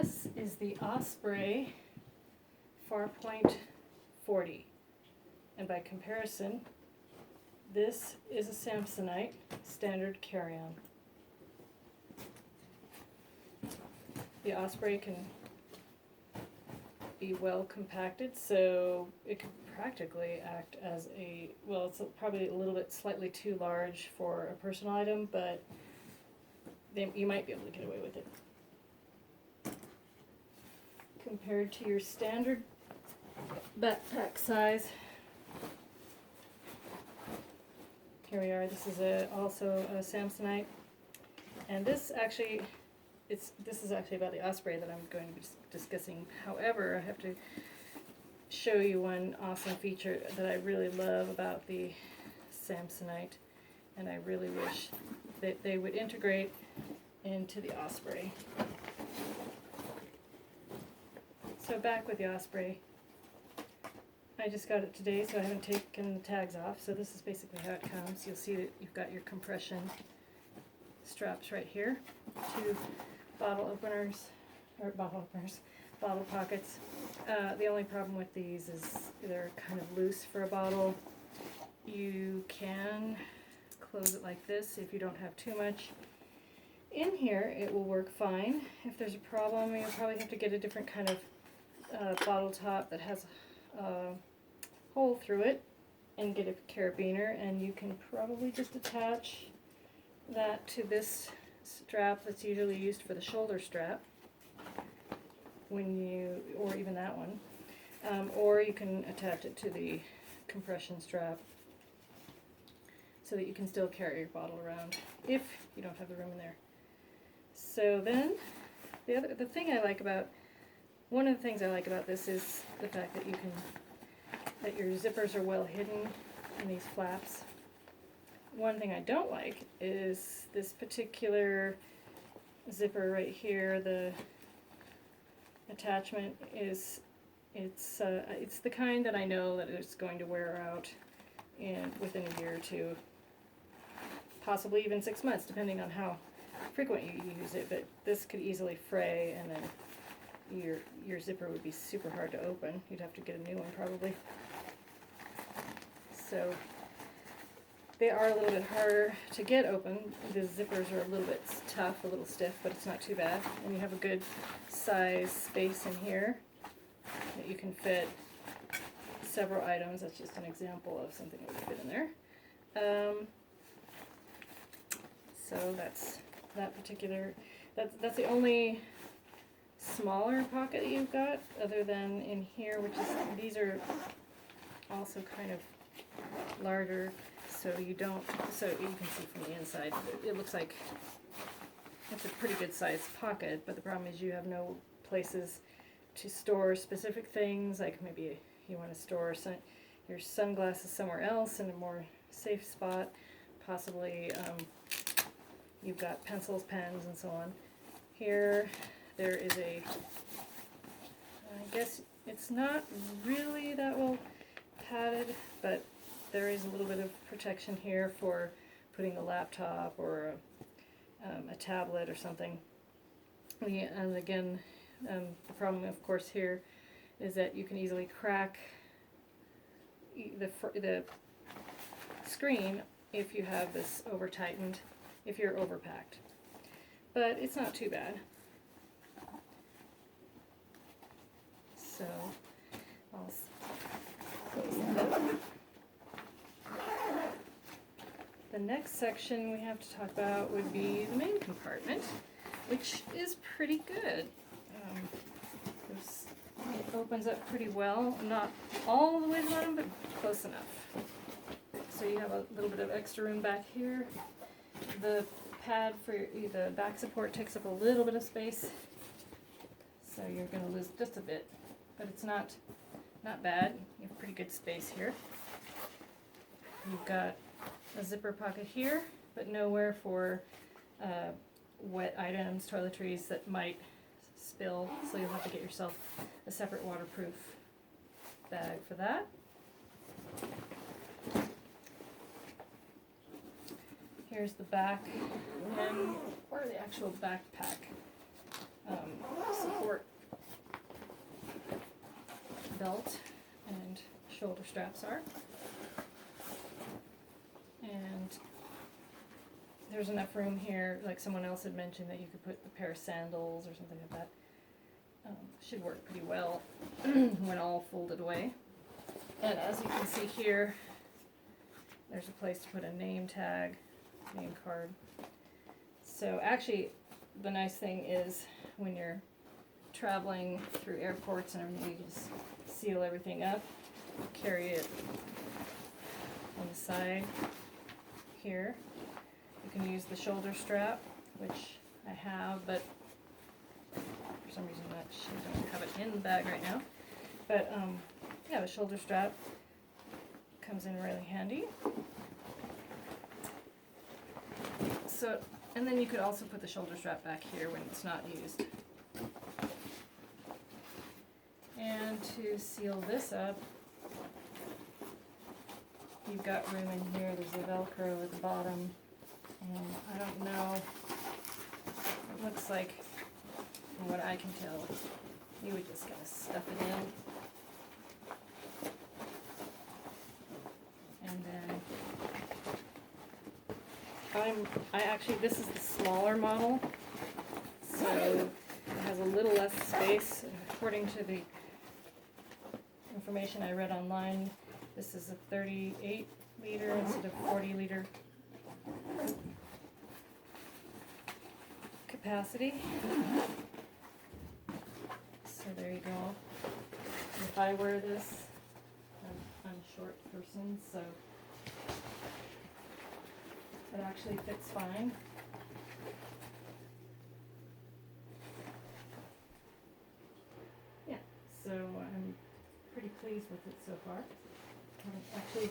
This is the Osprey Farpoint 40, and by comparison, this is a Samsonite standard carry-on. The Osprey can be well compacted, so it could practically act as a, well, it's probably a little bit slightly too large for a personal item, but you might be able to get away with it. Compared to your standard backpack size, here we are. This is also a Samsonite, and this actually, this is actually about the Osprey that I'm going to be discussing. However, I have to show you one awesome feature that I really love about the Samsonite, and I really wish that they would integrate into the Osprey. So back with the Osprey. I just got it today, so I haven't taken the tags off. So this is basically how it comes. You'll see that you've got your compression straps right here, two bottle pockets. The only problem with these is they're kind of loose for a bottle. You can close it like this if you don't have too much in here. It will work fine. If there's a problem, you'll probably have to get a different kind of bottle top that has a hole through it and get a carabiner, and you can probably just attach that to this strap that's usually used for the shoulder strap, or even that one, or you can attach it to the compression strap so that you can still carry your bottle around if you don't have the room in there. So then one of the things I like about this is the fact that that your zippers are well hidden in these flaps. One thing I don't like is this particular zipper right here. The attachment is, it's the kind that I know that it's going to wear out within a year or two, possibly even 6 months, depending on how frequent you use it. But this could easily fray, and then your zipper would be super hard to open. You'd have to get a new one probably. So they are a little bit harder to get open. The zippers are a little bit tough, a little stiff, but it's not too bad. And you have a good size space in here that you can fit several items. That's just an example of something that would fit in there. So that's that particular, that's the only smaller pocket that you've got, other than in here, which is, these are also kind of larger, so you can see from the inside, it looks like it's a pretty good sized pocket, but the problem is you have no places to store specific things, like maybe you want to store your sunglasses somewhere else in a more safe spot, possibly you've got pencils, pens, and so on. Here there is I guess it's not really that well padded, but there is a little bit of protection here for putting a laptop or a tablet or something. And again, the problem of course here is that you can easily crack the screen if you have this over tightened, if you're overpacked. But it's not too bad. So I'll close that up. The next section we have to talk about would be the main compartment, which is pretty good. It opens up pretty well, not all the way to the bottom, but close enough. So you have a little bit of extra room back here. The pad for the back support takes up a little bit of space, so you're going to lose just a bit, but it's not bad. You have pretty good space here. You've got a zipper pocket here, but nowhere for wet items, toiletries that might spill, so you'll have to get yourself a separate waterproof bag for that. Here's the back, or the actual backpack support belt and shoulder straps are. And there's enough room here, like someone else had mentioned, that you could put a pair of sandals or something like that. Should work pretty well when all folded away. And as you can see here, there's a place to put a name tag, name card. So actually, the nice thing is when you're traveling through airports and everything, you just seal everything up, carry it on the side here. You can use the shoulder strap, which I have, but for some reason I don't have it in the bag right now. But yeah, the shoulder strap comes in really handy. So, and then you could also put the shoulder strap back here when it's not used. And to seal this up, you've got room in here. There's a Velcro at the bottom. And I don't know, it looks like, from what I can tell, you would just kind of stuff it in. And then this is the smaller model, so it has a little less space. According to the information I read online, this is a 38 liter instead of 40 liter capacity. So there you go. If I wear this, I'm a short person, so it actually fits fine. Yeah, so I'm pretty pleased with it so far. I actually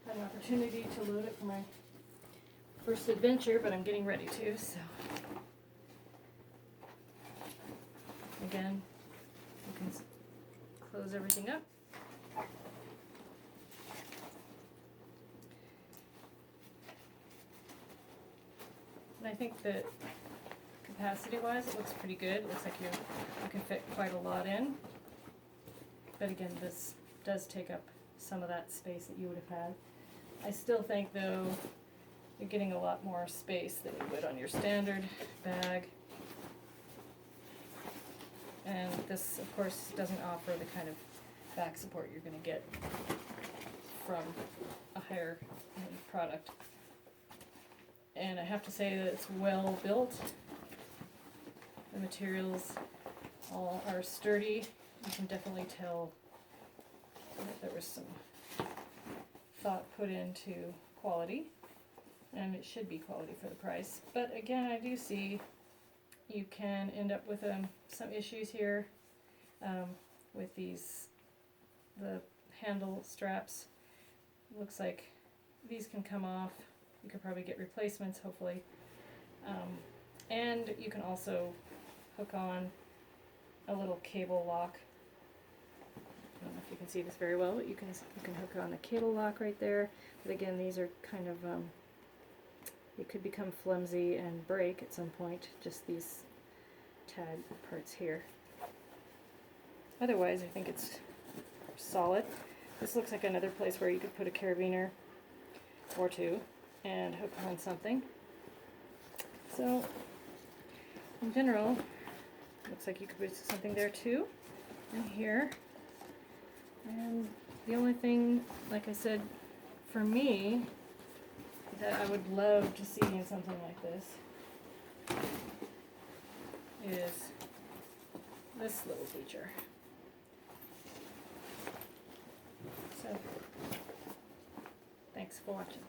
had an opportunity to load it for my first adventure, but I'm getting ready to, so. Again, you can close everything up. And I think that capacity-wise, it looks pretty good. It looks like you can fit quite a lot in. But again, this does take up some of that space that you would have had. I still think, though, you're getting a lot more space than you would on your standard bag. And this, of course, doesn't offer the kind of back support you're going to get from a higher end product. And I have to say that it's well built. The materials all are sturdy. You can definitely tell that there was some thought put into quality, and it should be quality for the price. But again, I do see you can end up with some issues here with the handle straps. Looks like these can come off. You could probably get replacements, hopefully. And you can also hook on a little cable lock. I don't know if you can see this very well, but you can hook on a cable lock right there. But again, these are kind of they could become flimsy and break at some point, just these tag parts here. Otherwise, I think it's solid. This looks like another place where you could put a carabiner or two and hook on something. So, in general, looks like you could put something there too, in here. And the only thing, like I said, for me, that I would love to see in something like this is this little feature. So, thanks for watching.